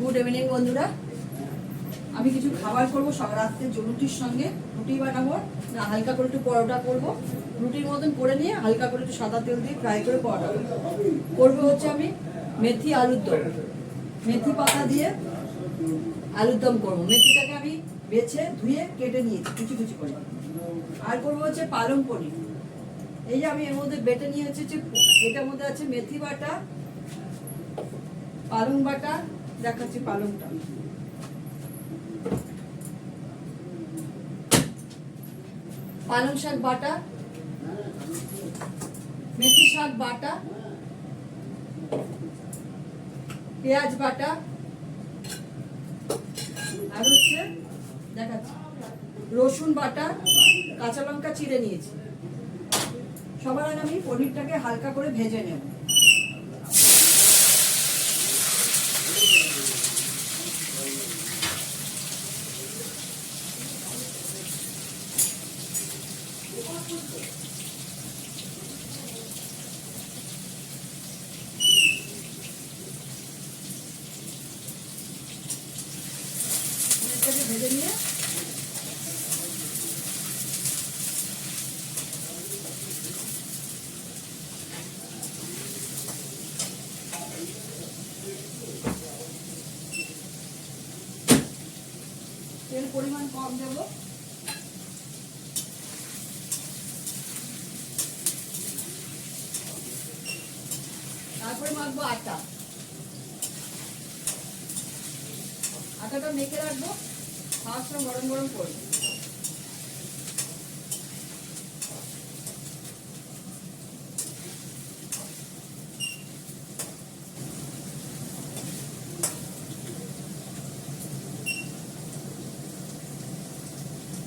Good evening বন্ধুরা, আমি কিছু খাবার করবো সব রাত্রে রুটির সঙ্গে। রুটি বানাবো না, হালকা করে একটু পরোটা করবো। রুটির মতন করে নিয়ে হালকা করে একটু সাদা তেল দিয়ে ফ্রাই করে পরোটা করবো। হচ্ছে আমি মেথি আলুর দম, মেথি পাতা দিয়ে আলুর দম করবো। মেথিটাকে আমি বেছে ধুয়ে কেটে নিয়েছি কুচি কুচি করে। আর করবো হচ্ছে পালং পনির। এই যে আমি এর মধ্যে বেটে নিয়ে হচ্ছে এটার মধ্যে আছে মেথি বাটা, পালং বাটা। দেখাচ্ছি পালংটা, পালং শাক বাটা, মেথি শাক বাটা, পেঁয়াজ বাটা, আর হচ্ছে দেখাচ্ছি রসুন বাটা, কাঁচা লঙ্কা চিড়ে নিয়েছি। সবার আগে আমি পনিরটাকে হালকা করে ভেজে নেব। ভেজে নিয়ে তেল পরিমাণ কম দেব। তারপরে মাখবো আটা। আটাটা মেখে রাখবো, খাওয়ার সময় গরম গরম করবো।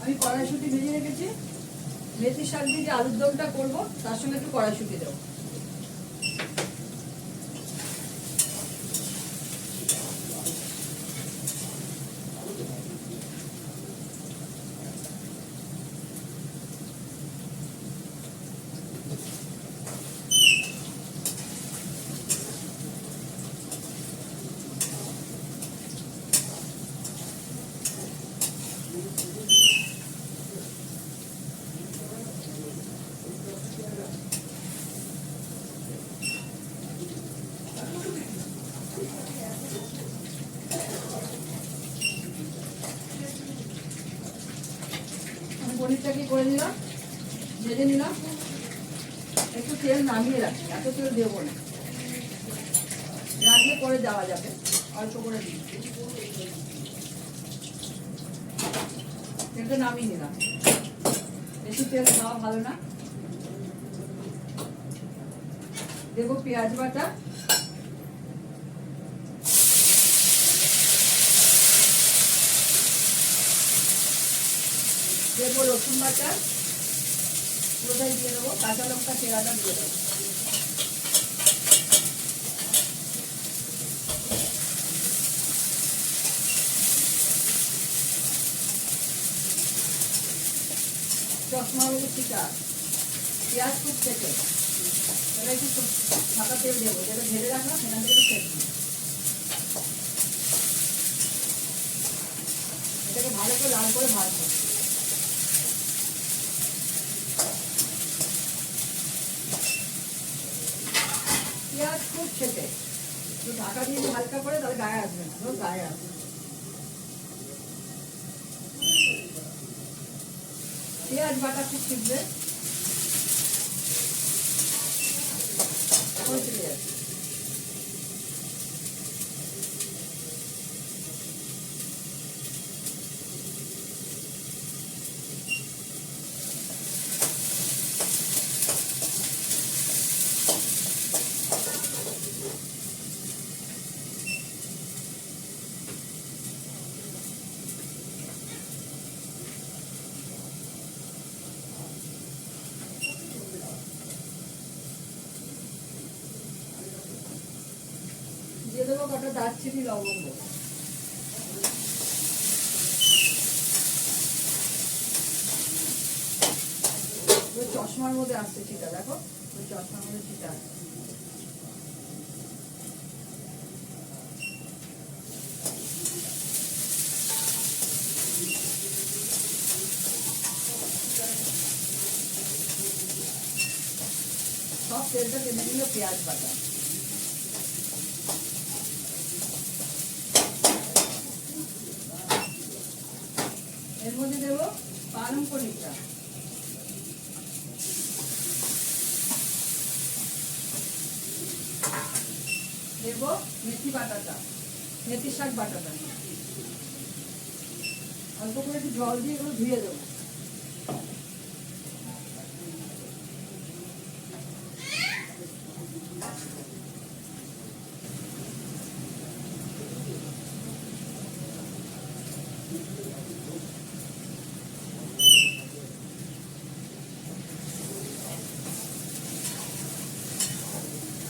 আমি কড়াইশুঁটি ভেজে রেখেছি। মেথি শাক দিয়ে যে আলুর দমটা করবো তার সঙ্গে একটু কড়াইশুঁটি দেবো। পনিরটাকে করে নিলাম, ভেজে নিলাম। একটু তেল নামিয়ে রাখি, এত তেল দেবো না, রাখলে পরে দেওয়া যাবে। অল্প করে দিই, তেলটা নামিয়ে নিলাম। বেশি তেল খাওয়া ভালো না। দেবো পেঁয়াজ বাটা, দেবো রসুন বাটা, পুরোটাই দিয়ে দেবো। কাঁচা লঙ্কা চেরাটা দিয়ে দেবো। চশমা হলুদ টিকা, পেঁয়াজ খুব কেটে, এবার একটু সাদা তেল দেবো, যেটা ভেজে রাখলাম সেখান থেকে একটু তেল দিই। এটাকে ভালো করে লাল করে ভাজবো। পেঁয়াজ খুব ছেটে একটু ঢাকা দিয়ে হালকা করে, তাহলে গায়ে আসবে না, গায়ে আসবে। পেঁয়াজ বাটা খুব শিখবে। দিয়ে দেবো কটা দারচিনি, লবঙ্গ। ওই চশমার মধ্যে আসছে চিটা, দেখো ওই চশমার মধ্যে চিটা আসছে। সব তেলটা টেনে নিল পেঁয়াজ বাটা। এর মধ্যে দেবো পালং পনিরটা, দেবো মেথি বাটাটা, মেথি শাক বাটাটা, অল্প করে একটু জল দিয়ে এগুলো ধুয়ে দেবো।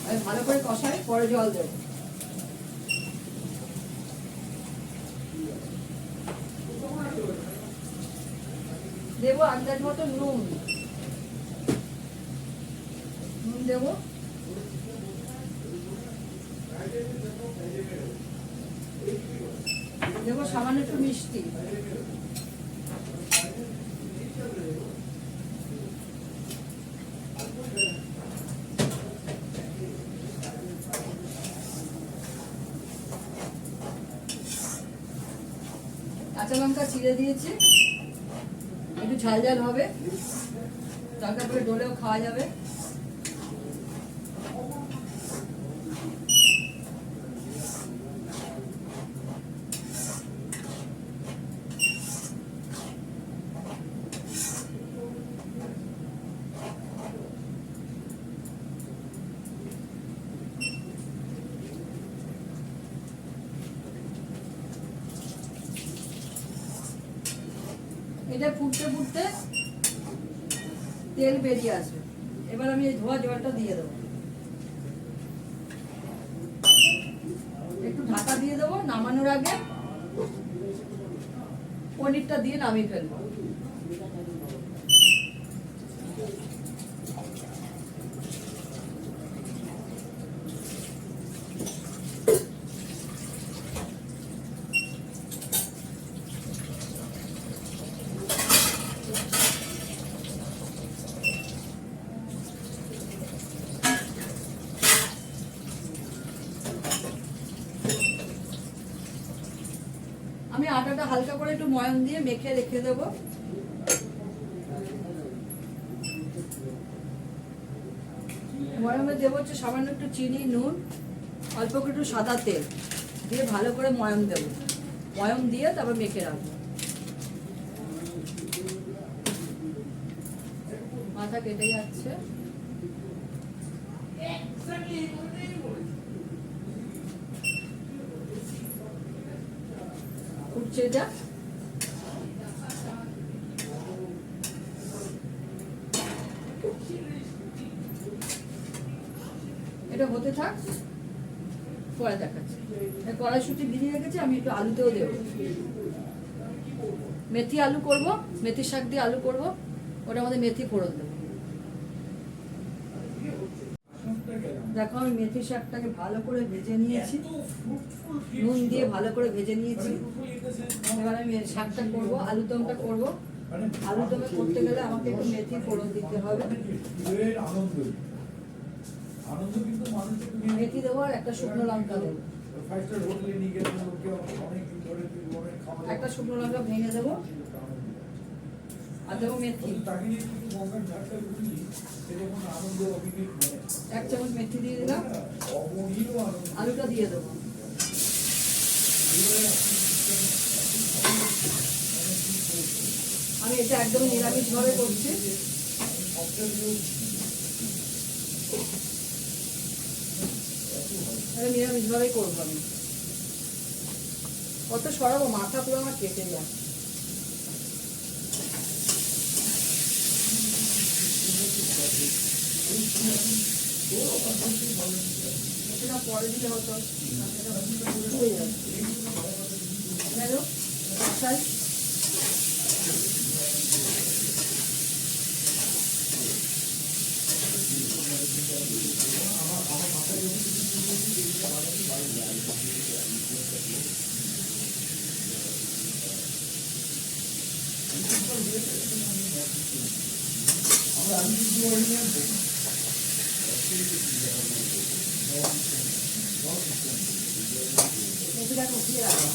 আমি ভালো করে কষাই, পরে জল দেবো। দেবো আন্দাজ মতো নুন, নুন দেবো, দেবো সামান্য একটু মিষ্টি, কাঁচা লঙ্কা চিড়ে দিয়েছি, একটু ঝাল ঝাল হবে, দরকার করে ডোলেও খাওয়া যাবে। এটা ফুটতে ফুটতে তেল বেরিয়ে আসবে। এবার আমি এই ধোয়া জলটা দিয়ে দেবো, একটু ঢাকা দিয়ে দেবো। নামানোর আগে পনিরটা দিয়ে নামিয়ে ফেলবো। আমি আটাটা হালকা করে একটু ময়ান দিয়ে মেখে রেখে দেবো। ময়ামে দেবো হচ্ছে সামান্য একটু চিনি, নুন, অল্প করে একটু সাদা তেল দিয়ে ভালো করে ময়াম দেবো। ময়াম দিয়ে তারপর মেখে রাখবো। মাথা কেটে যাচ্ছে। উঠছে এটা, এটা হতে থাক, পরে দেখাচ্ছি। কড়াইশুঁটি ভিজিয়ে রেখেছি, আমি একটু আলুতেও দেবো। মেথি আলু করব, মেথি শাক দিয়ে আলু করব, ওটার মধ্যে মেথি ফোড়ন দেবো। দেখো আমি মেথি শাকটাকে ভালো করে ভেজে নিয়েছি, নুন দিয়ে ভালো করে ভেজে নিয়েছি। এবার আমি শাকটা করব, আলুদমটা করব। আলুদমে করতে গেলে আমাকে একটু মেথি ফোড়ন দিতে হবে। মেথি দেবো আর একটা শুকনো লঙ্কা দেবো, একটা শুকনো লঙ্কা ভেঙে দেবো, আর দেবো মেথি, 1 চামচ মেথি দিয়ে দিলাম। আলুটা দিয়ে দেবো। আমি এটা একদম নিরামিষ ভাবে করছি। নিরামিষ ভাবেই করবো আমি। কত সরাবো, মাথা পুরো আমার কেটে যায়। এটা পরে দিলে হতো, হয়ে যাবে। উঠিয়ে রাখবো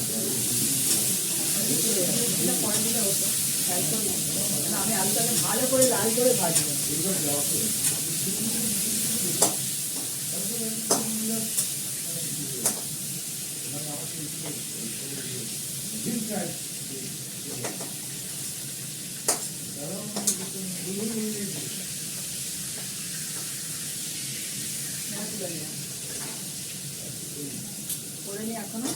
পরে দিলে হতো, তাই তো আমি আলুটাকে ভালো করে লাল করে ভাজবো। করে নি এখনো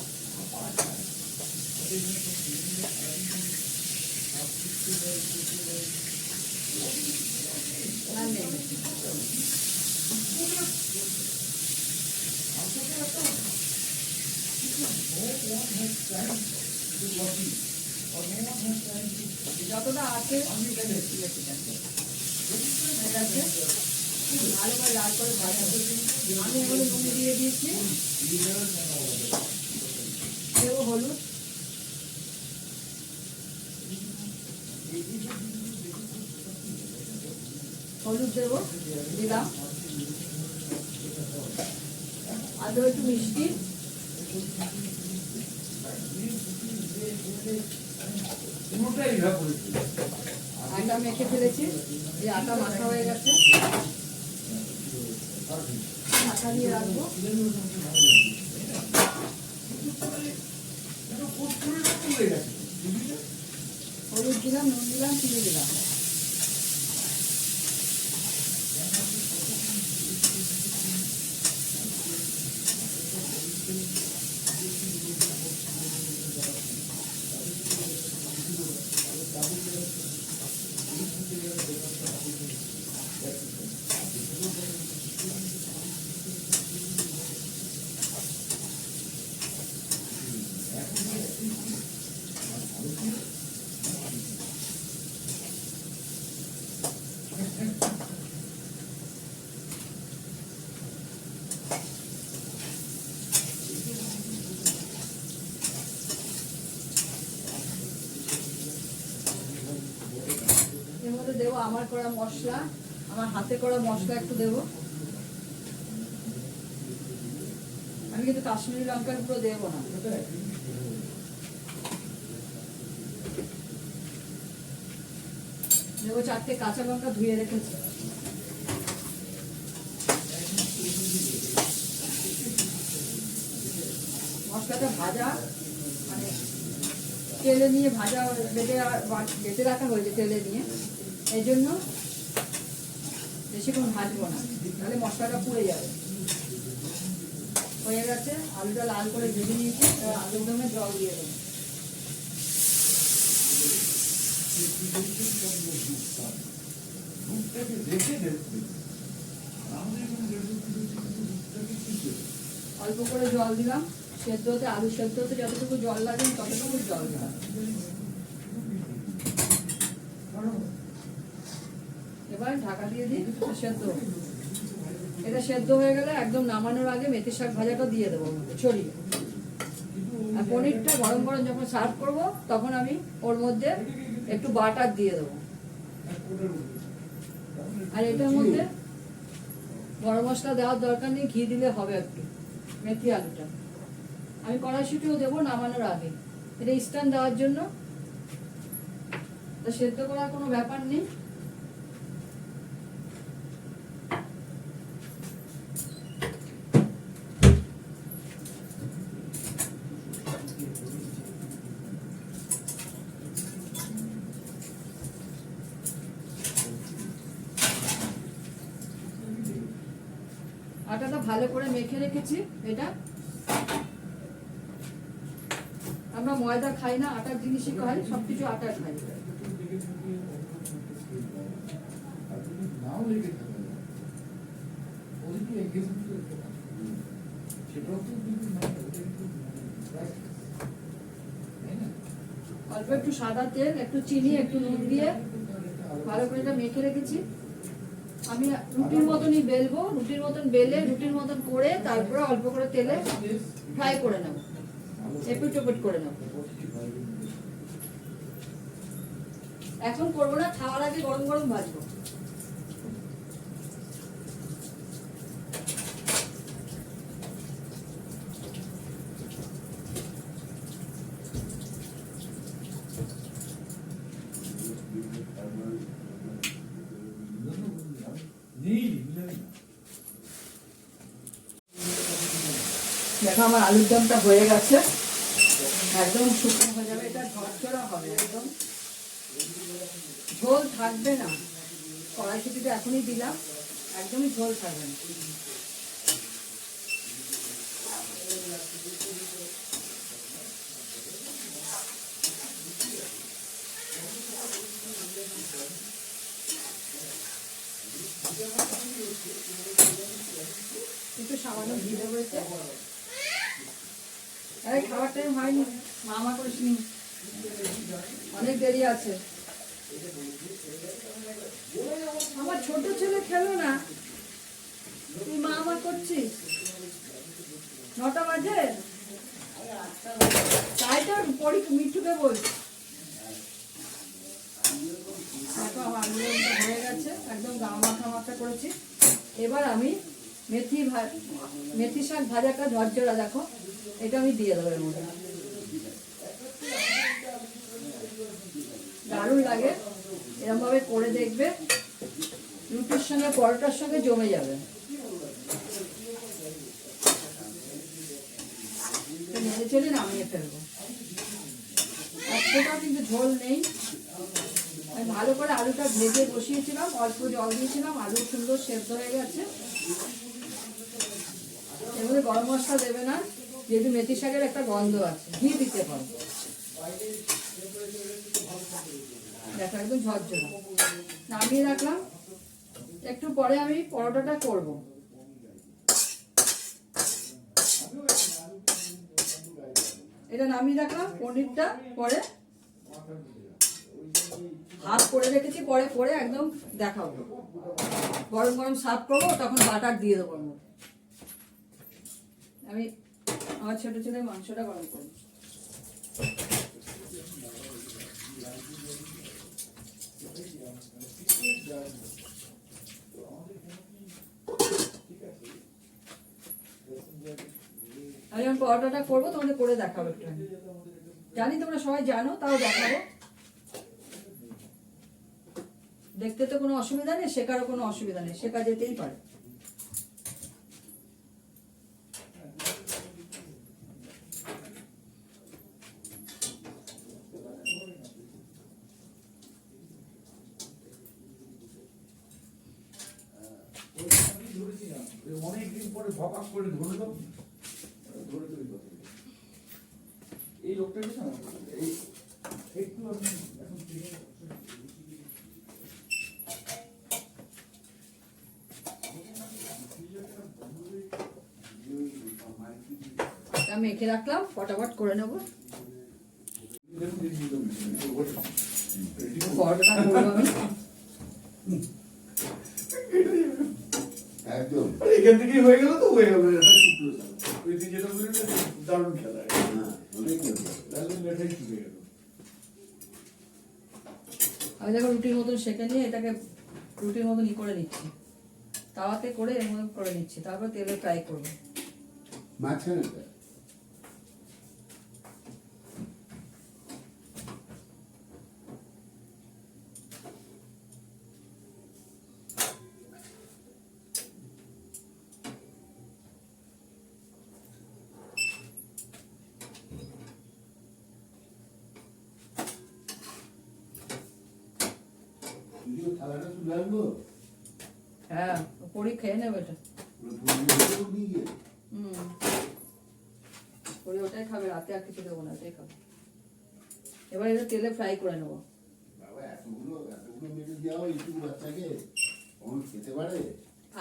যতটা আছে ভালো করে লাল করে ভাজা। আমি এগুলো নুন দিয়ে দিয়েছি, দেবো হলুদ, হলুদ দেবো, দিলাম, আর দেবো একটু মিষ্টি, আটা মেখে ফেলেছি, এই আটা মাখা হয়ে গেছে, আটা দিয়ে রাখবো। হলুদ দিলাম, নুন দিলাম, চিনি দিলাম, দেবো আমার করা মশলা, আমার হাতে করা মশলা একটু দেবো। আমি কিন্তু কাশ্মীরি লঙ্কার গুঁড়ো দেবো না। দেবো 4টে কাঁচা লঙ্কা ধুয়ে রেখেছি। মশলাটা ভাজা মানে তেলে নিয়ে ভাজা বেটে রাখা হয়েছে তেলে নিয়ে, এই জন্য বেশিক্ষণ ভাজবো না, তাহলে মশলাটা পুড়ে যাবে। হয়ে গেছে, আলুটা লাল করে ভেজে নিয়েছি, আলুর দমে জল দিয়ে দেবো। অল্প করে জল দিলাম, সেদ্ধ হতে আলু সেদ্ধ হতে যতটুকু জল লাগে ততটুকু জল দিলাম। এবার ঢাকা দিয়ে দিই, সেদ্ধ। এটা সেদ্ধ হয়ে গেলে একদম নামানোর আগে মেথি শাক ভাজাটা দিয়ে দেবো ছড়িয়ে। আর পনিরটা গরম গরম যখন সার্ভ করব তখন আমি ওর মধ্যে একটু বাটার দিয়ে দেবো। আর এটার মধ্যে গরম মশলা দেওয়ার দরকার নেই, ঘি দিলে হবে একটু। মেথি আলুটা আমি কড়াইশুঁটিও দেবো নামানোর আগে, এটা স্ট্যান্ড দেওয়ার জন্য, সেদ্ধ করার কোনো ব্যাপার নেই। আটাটা ভালো করে মেখে রেখেছি। এটা আমরা ময়দা খাই না, আটার জিনিসই খাই, সবকিছু আটার খাই। অল্প একটু সাদা তেল, একটু চিনি, একটু নুন দিয়ে ভালো করে এটা মেখে রেখেছি। আমি রুটির মতনই বেলবো, রুটির মতন বেলে রুটির মতন করে তারপরে অল্প করে তেলে ফ্রাই করে নেব, এপিট ওপিট করে নেব। এখন করবো না, খাওয়ার আগে গরম গরম ভাজবো। দেখো আমার আলুর দমটা হয়ে গেছে, একদম শুকনো হয়ে যাবে, এটা ঝরঝরা হবে, একদম ঝোল থাকবে না। কড়াইশুঁটিটা এখনই দিলাম, একদমই ঝোল থাকবে না। একটু সামান্য ঘি দেবো এতে। আরে খাবার টাইম হয়নি, মা করিস নি, অনেক দেরি আছে। আমার ছোট ছেলে খেলো না, তুই মা করছিস। 9টা বাজে, তাই তো পরি মিঠুকে বলছি। আমার আলু হয়ে গেছে, একদম গাঁ মাখা মাখা করেছি। এবার আমি মেথি শাক ভাজাটা ঝরঝরা, দেখো এটা আমি দিয়ে দেবো এর মধ্যে। দারুণ লাগে, এরকম ভাবে করে দেখবে, রুটির সঙ্গে পরোটার সঙ্গে জমে যাবে। নেড়ে চেড়ে নামিয়ে ফেলবো, একটাও কিন্তু ঝোল নেই। আমি ভালো করে আলুটা ভেজে বসিয়েছিলাম, অল্প জল দিয়েছিলাম, আলু সুন্দর সেদ্ধ হয়ে গেছে। এর মধ্যে গরম মশলা দেবে না, যেহেতু মেথি শাকের একটা গন্ধ আছে, ঘি দিতে পারো। দেখো একদম ঝরঝরা, নামিয়ে রাখলাম। একটু পরে আমি পরোটাটা করব। এটা নামিয়ে রাখলাম, পনিরটা পরে হাফ করে রেখেছি, পরে পরে একদম দেখাবো। গরম গরম সার্ভ করবো, তখন বাটার দিয়ে দেবো। আমি আমার ছোট ছেলের মাংসটা গরম করবো। আমি যখন পরোটাটা করবো তোমাদের করে দেখাবো একটু। জানি তোমরা সবাই জানো, তাও দেখাবো। দেখতে তো কোনো অসুবিধা নেই, শেখারও কোনো অসুবিধা নেই, শেখা যেতেই পারে। অনেকদিন পরে ভকাস করে ধরে দাও, ধরে তৈরি করতে এই লোকটা এই একটু আমি এখন মেখে রাখলাম, ফটাফট করে নেবো। পরোটাটা করবো আমি। একদম এখান থেকেই হয়ে গেল তো হয়ে যাবে। যেটা দারুণ খেলা, আমি দেখো রুটির মতন সেঁকে নিয়ে এটাকে রুটির মতন করে নিচ্ছি, তাওয়াতে করে এর মতন করে নিচ্ছি, তারপর তেলে ফ্রাই করবো। মাঝখানে হ্যাঁ, পরি খেয়ে নেবে এটা। পরি ওটাই খাবে, রাতে আর কিছু দেবো না, ওটাই খাবে। এবার এটা তেলে ফ্রাই করে নেবো।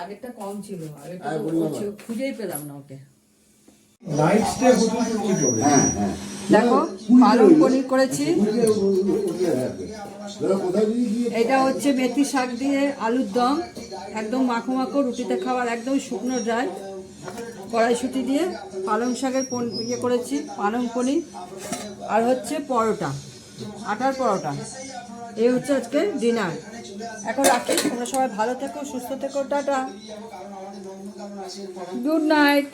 আগেরটা কম ছিল, আগেরটা খুঁজেই পেলাম না ওকে। দেখো পালং পনির করেছি, এটা হচ্ছে মেথি শাক দিয়ে আলুর দম, একদম মাখো মাখো, রুটিতে খাবার, একদম শুকনো ড্রাই। কড়াইশুঁটি দিয়ে পালং শাকের ইয়ে করেছি, পালং পনির। আর হচ্ছে পরোটা, আটার পরোটা, এই হচ্ছে আজকে ডিনার। এখন রাখি, তোমরা সবাই ভালো থেকো, সুস্থ থেকো, টাটা, গুড নাইট।